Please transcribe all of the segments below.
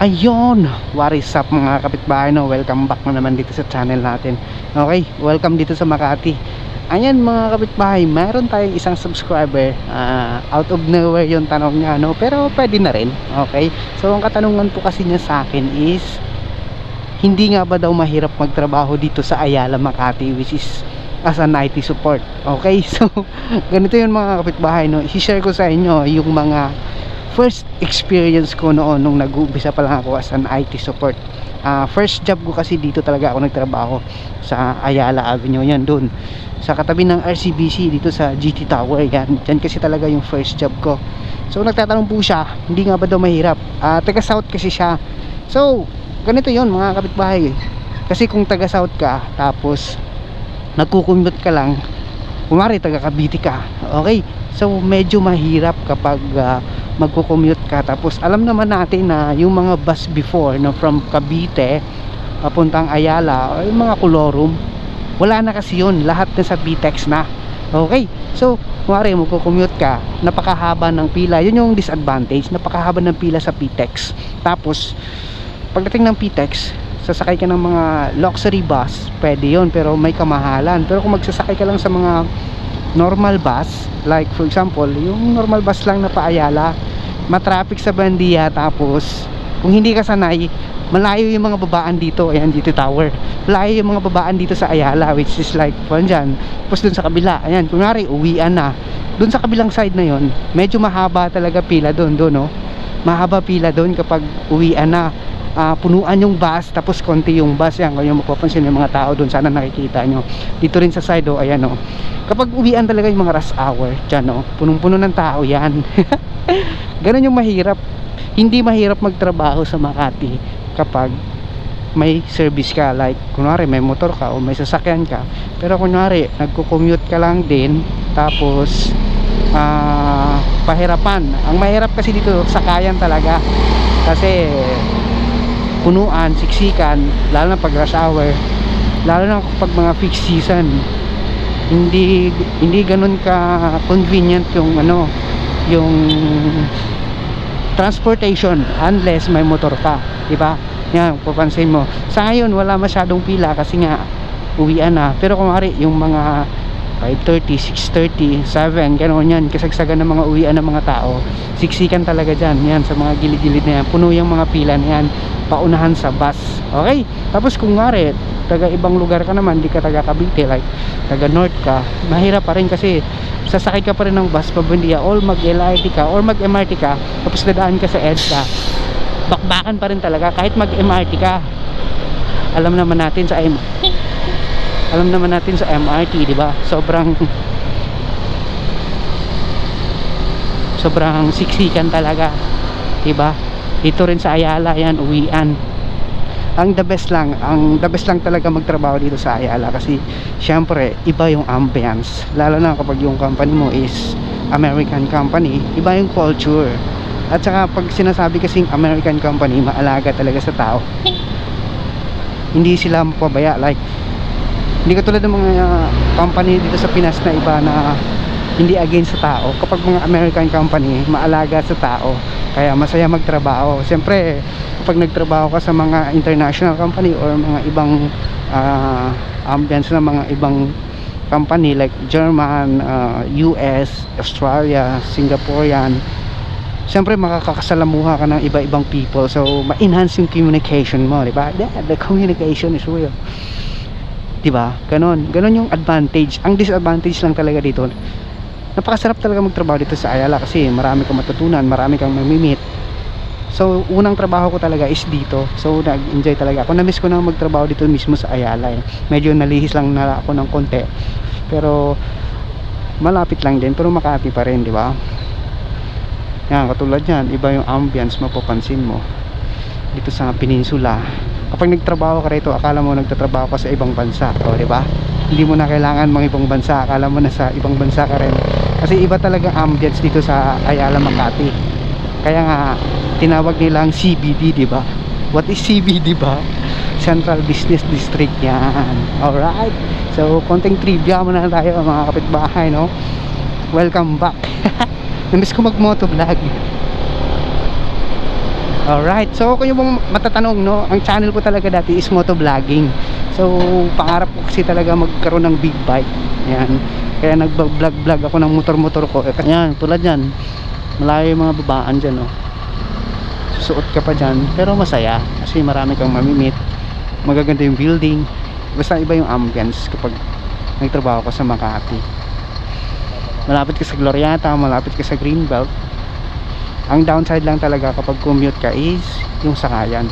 Ayun, what is up mga kapitbahay, no? Welcome back na naman dito sa channel natin. Okay, welcome dito sa Makati. Ayan mga kapitbahay, mayroon tayong isang subscriber. Out of nowhere yung tanong niya, no? Pero pwede na rin, okay? So ang katanungan po kasi niya sa akin is, hindi nga ba daw mahirap magtrabaho dito sa Ayala, Makati, which is as an IT support. Okay, so ganito yun mga kapitbahay, no? I-share ko sa inyo yung mga first experience ko noon nung nag-uumpisa pa lang ako as an IT support. First job ko kasi dito talaga ako nagtrabaho sa Ayala Avenue, yan dun sa katabi ng RCBC dito sa GT Tower. Yan kasi talaga yung first job ko. So nagtatanong po siya, hindi nga ba daw mahirap? Taga South kasi siya. So ganito yon mga kapitbahay, kasi kung taga South ka tapos nagkukumute ka lang, kumari taga Cavite ka, okay, so medyo mahirap kapag magko-commute ka. Tapos alam naman natin na yung mga bus before, no, from Cavite papuntang Ayala, yung mga Colorum, wala na kasi yun, lahat na sa BTEX na. Okay, so kumari magko-commute ka, napakahaba ng pila, yun yung disadvantage, napakahaba ng pila sa PTEX. Tapos pagdating ng PTEX, sasakay ka ng mga luxury bus, pwede yun, pero may kamahalan. Pero kung magsasakay ka lang sa mga normal bus, like for example yung normal bus lang na pa-Ayala, matraffic sa bandiya. Tapos kung hindi ka sanay, malayo yung mga babaan dito. Ayan, GT Tower, malayo yung mga babaan dito sa Ayala, which is like kung dyan, tapos dun sa kabila, ayan, kunwari uwian na, dun sa kabilang side na yon, medyo mahaba talaga pila dun, no? Mahaba pila dun kapag uwian na. Punuan yung bus, tapos konti yung bus. Yan, kung yung mapapansin yung mga tao doon, sana nakikita nyo dito rin sa side, oh, ayan, oh. Kapag uwian talaga yung mga rush hour dyan, oh, punong-puno ng tao yan. Ganun yung mahirap. Hindi mahirap magtrabaho sa Makati kapag may service ka, like kunwari may motor ka o may sasakyan ka. Pero kunwari nagko-commute ka lang din, tapos pahirapan. Ang mahirap kasi dito sakayan talaga, kasi punuan, siksikan, lalo na pag rush hour, lalo na pag mga fixed season. Hindi ganun ka convenient yung yung transportation unless may motor ka, di ba? Yan, papansin mo sa ngayon wala masyadong pila kasi nga uwian na. Pero kung mari yung mga 5:30, 6:30, 7, gano'n yan, kasagsagan ng mga uwian ng mga tao, siksikan talaga dyan, yan, sa mga gilid-gilid na yan, puno yung mga pila na yan, paunahan sa bus. Okay, tapos kung ngari taga ibang lugar ka naman, di ka taga Cavite, like taga North ka, mahirap pa rin kasi sasakay ka pa rin ng bus pabandiya, or mag-LRT ka or mag-MRT ka, tapos dadaan ka sa EDSA, bakbakan pa rin talaga kahit mag-MRT ka. Alam naman natin sa MRT, di ba? Sobrang siksikan talaga, di ba? Dito rin sa Ayala, yan, uwian. Ang the best lang talaga magtrabaho dito sa Ayala kasi syempre iba yung ambience, lalo na kapag yung company mo is American company, iba yung culture. At saka pag sinasabi kasing American company, maalaga talaga sa tao, hindi sila mapabaya. Like hindi katulad ng mga company dito sa Pinas na iba na hindi against sa tao. Kapag mga American company, maalaga sa tao, kaya masaya magtrabaho. Siyempre kapag nagtrabaho ka sa mga international company or mga ibang ambience ng mga ibang company like German, US, Australia, Singaporean, siyempre makakasalamuha ka ng iba-ibang people. So ma-enhance yung communication mo, diba? The communication is real, diba? Ganon yung advantage. Ang disadvantage lang talaga dito, napakasarap talaga magtrabaho dito sa Ayala kasi marami kang matutunan, marami kang mamimit. So unang trabaho ko talaga is dito, so nag-enjoy talaga ako. Na-miss ko na magtrabaho dito mismo sa Ayala, eh. Medyo nalihis lang na ako ng konti, pero malapit lang din, pero Makati pa rin, di ba? Yan, katulad yan, iba yung ambience, mapapansin mo dito sa Peninsula. Kapag nagtrabaho ka rito, akala mo nagtatrabaho ka sa ibang bansa, o di ba? Hindi mo na kailangan mga ibang bansa, akala mo na sa ibang bansa ka rin, kasi iba talaga ambience dito sa Ayala, Makati. Kaya nga tinawag nilang CBD, di ba? What is CBD ba? Central Business District, yan. Alright, so konting trivia muna tayo mga kapitbahay, no? Welcome back. Namiss ko mag motovlog. Alright, so kung yung mga matatanong, no, ang channel ko talaga dati is motovlogging. So pangarap ko kasi talaga magkaroon ng big bike. Ayan, kaya nag-vlog ako ng motor-motor ko. Ayan, tulad yan, malayo yung mga babaan dyan, no. Susuot ka pa dyan, pero masaya kasi marami kang mamimit, magaganda yung building, basta iba yung ambience kapag nagtrabaho ka sa Makati. Malapit ka sa Glorieta, malapit ka sa Greenbelt. Ang downside lang talaga kapag commute ka is yung sakayan.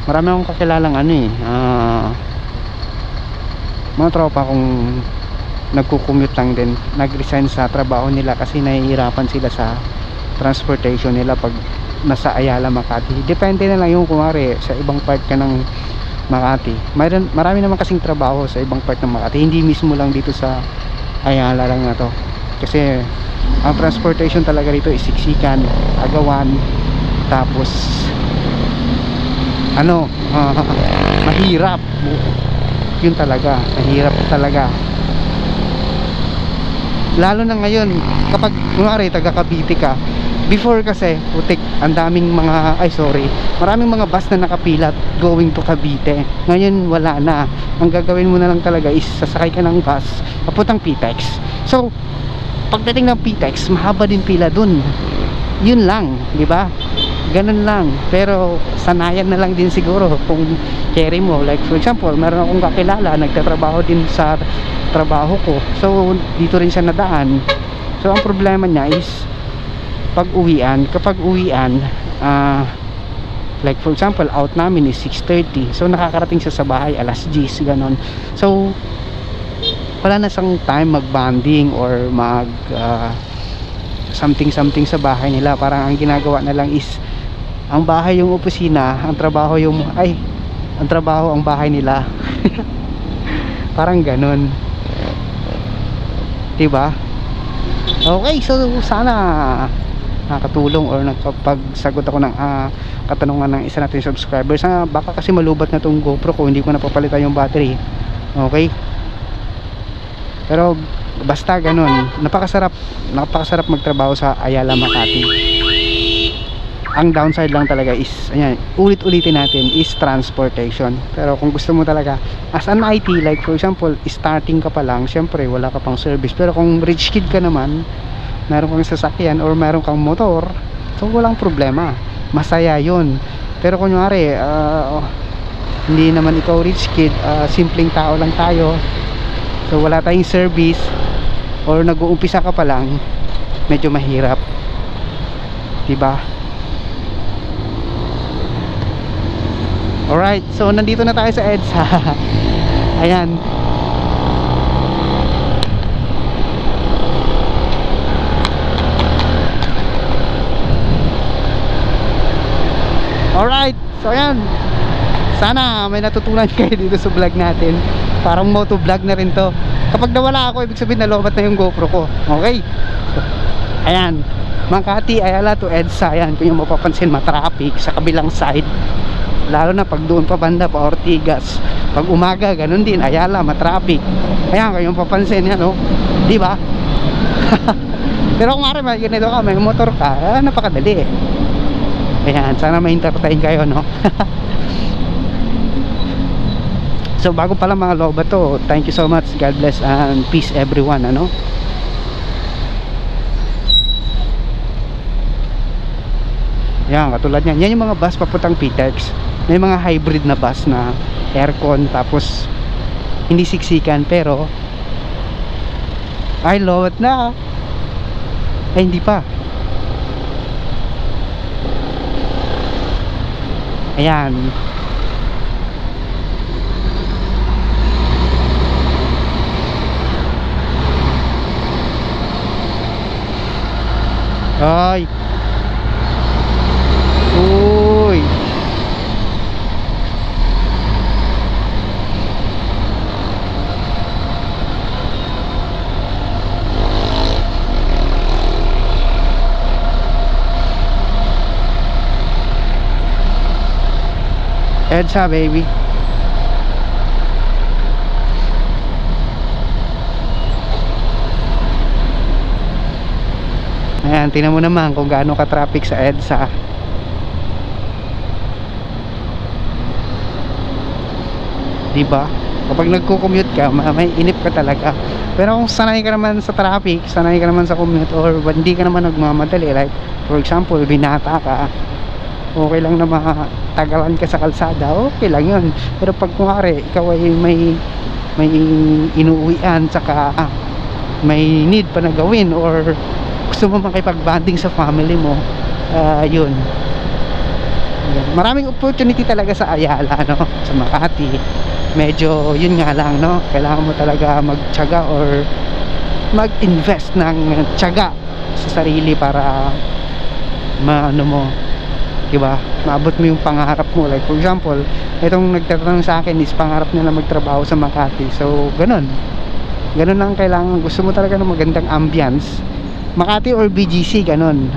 Marami akong kakilalang mga tropa kong nagko-commute lang din, nag-resign sa trabaho nila kasi nahihirapan sila sa transportation nila pag nasa Ayala, Makati. Depende na lang yung kumari sa ibang part ka ng Makati. Marami naman kasing trabaho sa ibang part ng Makati, hindi mismo lang dito sa Ayala lang na to. Kasi ang transportation talaga rito is siksikan, agawan, tapos mahirap. Yun talaga, mahirap talaga. Lalo na ngayon kapag kunwari taga Cavite ka. Before kasi putik, ang daming maraming mga bus na nakapilat going to Cavite. Ngayon wala na. Ang gagawin mo na lang talaga is sasakay ka ng bus papuntang PTEX. So pagdating ng PTEX, mahaba din pila dun. Yun lang, di ba? Ganun lang. Pero sanayan na lang din siguro kung carry mo. Like for example, meron akong kakilala, nagtatrabaho din sa trabaho ko. So dito rin siya nadaan. So ang problema niya is kapag uwian, like for example, out namin is 6:30. So nakakarating siya sa bahay alas 10, ganon. So wala na siyang time mag-bonding or something sa bahay nila. Parang ang ginagawa na lang is ang bahay yung opisina, ang trabaho ang bahay nila. Parang ganon, diba? Okay, so sana nakatulong or nakapagsagot ako ng katanungan ng isa nating subscribers. Baka kasi malubat na tong GoPro ko, hindi ko napapalitan yung battery. Okay, pero basta ganun, napakasarap magtrabaho sa Ayala, Makati. Ang downside lang talaga is ayan, ulit-ulitin natin, is transportation. Pero kung gusto mo talaga as an IT, like for example, starting ka pa lang, syempre wala ka pang service. Pero kung rich kid ka naman, meron kang sasakyan or meron kang motor, so walang problema, masaya yun. Pero kunyari hindi naman ikaw rich kid, simpleng tao lang tayo, so wala tayong service or nag-uumpisa ka pa lang, medyo mahirap, diba? Alright, so nandito na tayo sa EDSA. Ayan, alright, so ayan, sana may natutunan kayo dito sa vlog natin. Parang moto vlog na rin to. Kapag nawala ako, ibig sabihin nalobat na yung GoPro ko. Okay, ayan, Makati, Ayala to EDSA. Ayan, kung yung mapapansin, matraffic sa kabilang side, lalo na pag doon pa banda pa Ortigas. Pag umaga, ganun din, Ayala, matraffic. Ayan, kung yung mapapansin yan, no? Di ba? Pero kung may ganito ka, may motor ka, napakadali. Ayan, sana ma-entertain kayo, no? So bago pala mga loba to, thank you so much, God bless and peace everyone, ano? Yan, katulad yan, yan yung mga bus papuntang PTEX. May mga hybrid na bus na aircon, tapos hindi siksikan, pero ay lowat na, ay hindi pa. Ayan, ay, uy, EDSA baby. Ayan, tingnan mo naman kung gaano ka traffic sa EDSA. di ba? Kapag nagko-commute ka, may inip ka talaga. Pero kung sanay ka naman sa traffic, sanay ka naman sa commute, or hindi ka naman nagmamadali, like for example, binata ka, okay lang na matagalan ka sa kalsada, okay lang yun. Pero pag kunwari ikaw ay may inuuwian, saka may need pa na gawin, or gusto mo makipag-bonding sa family mo, yun, maraming opportunity talaga sa Ayala, no? Sa Makati. Medyo yun nga lang, no? Kailangan mo talaga magtiyaga or mag-invest ng tiyaga sa sarili para maano mo, diba? Maabot mo yung pangarap mo. Like for example, itong nagtatanong sa akin is pangarap niya na magtrabaho sa Makati. So ganun lang kailangan. Gusto mo talaga ng magandang ambience, Makati or BGC, ganun.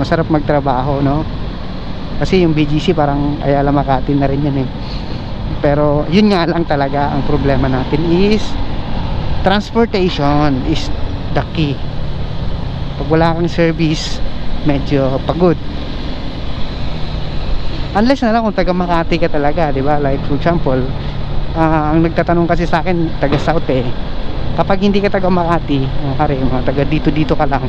Masarap magtrabaho, no? Kasi yung BGC parang Ayala Makati na rin yun eh. Pero yun nga lang talaga, ang problema natin is transportation is the key. Pag wala kang service, medyo pagod. Unless na lang kung taga Makati ka talaga, di ba? Like for example, ang nagtatanong kasi sa akin, taga South eh. Kapag hindi ka taga Makati, mga taga dito ka lang,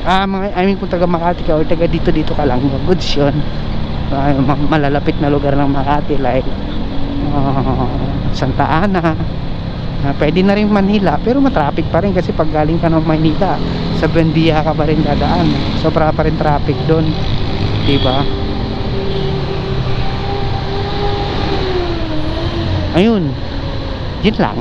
I mean kung taga Makati ka or taga dito ka lang, goods yun. Malalapit na lugar ng Makati, like Santa Ana, pwede na rin Manila, pero matraffic pa rin kasi pag galing ka ng Maynila, sa Buendia ka pa rin dadaan, sobra pa rin traffic doon, diba? Ayun, yun lang.